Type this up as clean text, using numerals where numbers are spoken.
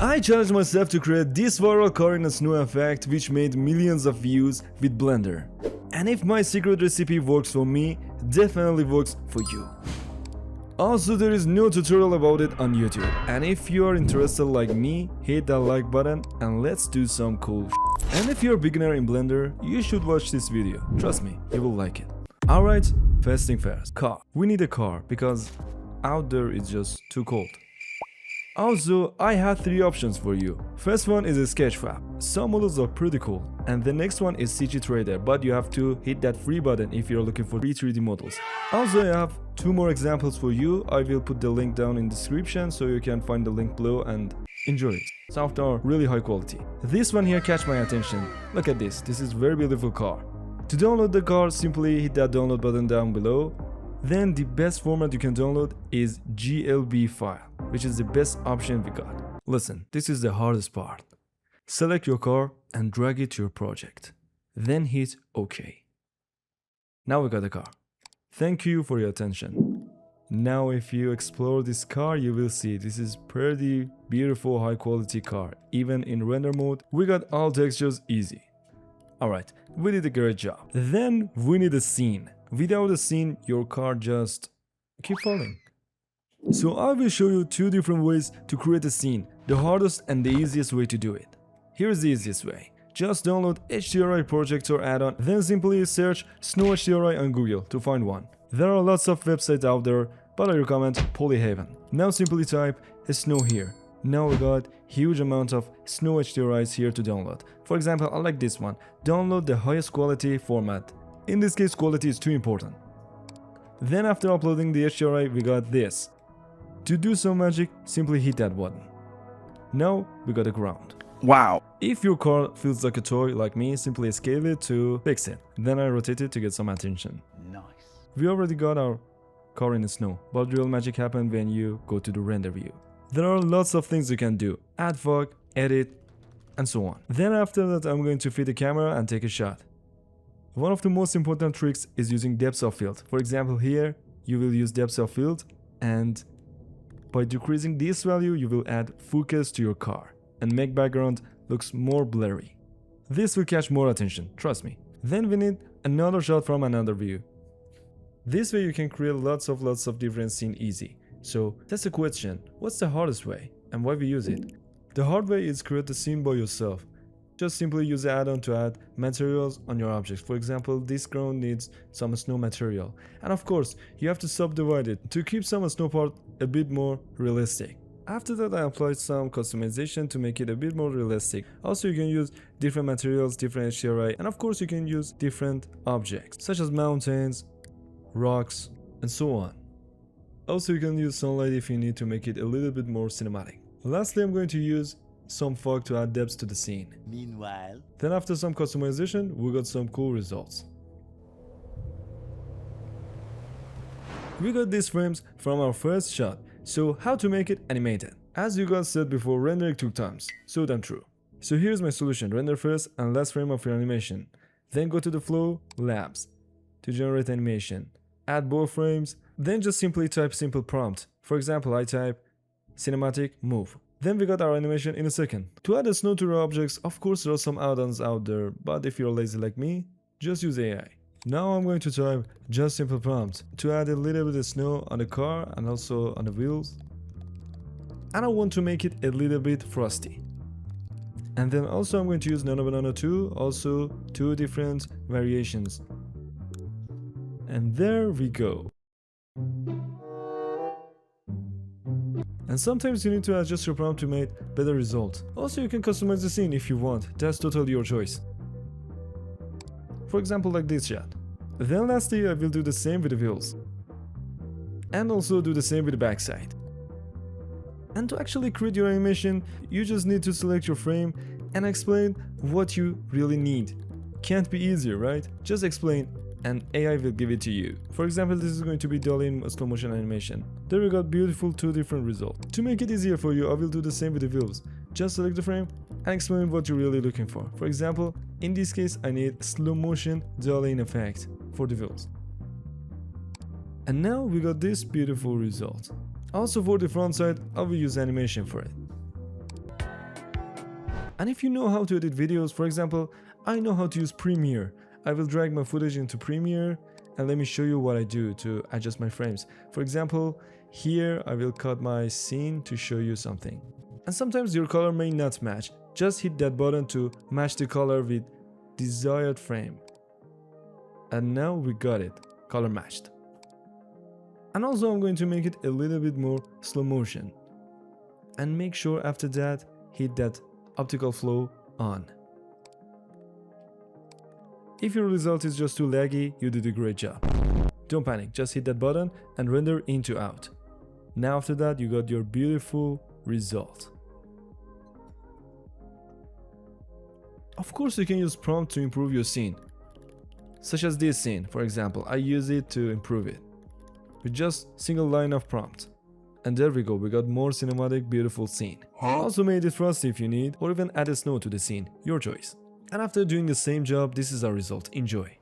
I challenged myself to create this viral car in a snow effect which made millions of views with Blender. And if my secret recipe works for me, definitely works for you. Also, there is no tutorial about it on YouTube. And if you are interested like me, hit that like button and let's do some cool shit. And if you're a beginner in Blender, you should watch this video. Trust me, you will like it. Alright, first thing first. Car. We need a car because out there it's just too cold. Also, I have 3 options for you. First one is a Sketchfab. Some models are pretty cool. And the next one is CG Trader, but you have to hit that free button if you're looking for free 3D models. Also, I have 2 more examples for you. I will put the link down in the description so you can find the link below and enjoy it. Some of them are really high quality. This one here catch my attention. Look at this. This is very beautiful car. To download the car, simply hit that download button down below. Then the best format you can download is GLB file, which is the best option we got. Listen, this is the hardest part. Select your car and drag it to your project. Then hit OK. Now we got the car. Thank you for your attention. Now if you explore this car, you will see this is pretty beautiful high quality car. Even in render mode, we got all textures easy. Alright, we did a great job. Then we need a scene. Without a scene, your car just keep falling. So I will show you 2 different ways to create a scene, the hardest and the easiest way to do it. Here's the easiest way. Just download HDRI projector add-on, then simply search Snow HDRI on Google to find one. There are lots of websites out there, but I recommend Polyhaven. Now simply type snow here. Now we got huge amount of Snow HDRIs here to download. For example, I like this one. Download the highest quality format. In this case, quality is too important. Then after uploading the HDRI, we got this. To do some magic, simply hit that button. Now we got a ground. Wow. If your car feels like a toy like me, simply scale it to fix it. Then I rotate it to get some attention. Nice. We already got our car in the snow, but real magic happens when you go to the render view. There are lots of things you can do. Add fog, edit, and so on. Then after that, I'm going to fit the camera and take a shot. One of the most important tricks is using depth of field. For example, here you will use depth of field, and by decreasing this value you will add focus to your car and make background looks more blurry. This will catch more attention, trust me. Then we need another shot from another view. This way you can create lots of different scenes easy. So that's the question, what's the hardest way and why we use it? The hard way is create the scene by yourself. Just simply use the add-on to add materials on your objects. For example, this ground needs some snow material. And of course, you have to subdivide it to keep some snow part a bit more realistic. After that, I applied some customization to make it a bit more realistic. Also, you can use different materials, different HDRI, and of course, you can use different objects, such as mountains, rocks, and so on. Also, you can use sunlight if you need to make it a little bit more cinematic. Lastly, I'm going to use some fog to add depth to the scene. Meanwhile, Then after some customization, we got some cool results. We got these frames from our first shot, so how to make it animated? As you guys said before, rendering took times, so damn true. So here's my solution, render first and last frame of your animation. Then go to the flow, labs, to generate animation. Add both frames, then just simply type simple prompt. For example, I type cinematic move. Then we got our animation in a second. To add a snow to your objects, of course there are some add-ons out there, but if you're lazy like me, just use AI. Now I'm going to type just simple prompt to add a little bit of snow on the car and also on the wheels. And I want to make it a little bit frosty. And then also I'm going to use Nano Banana 2, also 2 different variations. And there we go. And sometimes you need to adjust your prompt to make better result. Also, you can customize the scene if you want, that's totally your choice. For example, like this shot. Then lastly, I will do the same with the wheels. And also do the same with the backside. And to actually create your animation, you just need to select your frame and explain what you really need. Can't be easier, right? Just explain and AI will give it to you. For example, this is going to be dolly in slow motion animation. There we got beautiful 2 different results. To make it easier for you, I will do the same with the wheels. Just select the frame and explain what you're really looking for. For example, in this case, I need slow motion dollying effect for the wheels. And now we got this beautiful result. Also for the front side, I will use animation for it. And if you know how to edit videos, for example, I know how to use Premiere. I will drag my footage into Premiere and let me show you what I do to adjust my frames. For example, here I will cut my scene to show you something. And sometimes your color may not match. Just hit that button to match the color with desired frame. And now we got it, color matched. And also I'm going to make it a little bit more slow motion. And make sure after that, hit that optical flow on. If your result is just too laggy, you did a great job. Don't panic, just hit that button and render in to out. Now after that, you got your beautiful result. Of course, you can use prompt to improve your scene. Such as this scene, for example, I use it to improve it. With just single line of prompt. And there we go, we got more cinematic, beautiful scene. Also made it frosty if you need, or even add a snow to the scene, your choice. And after doing the same job, this is our result, enjoy.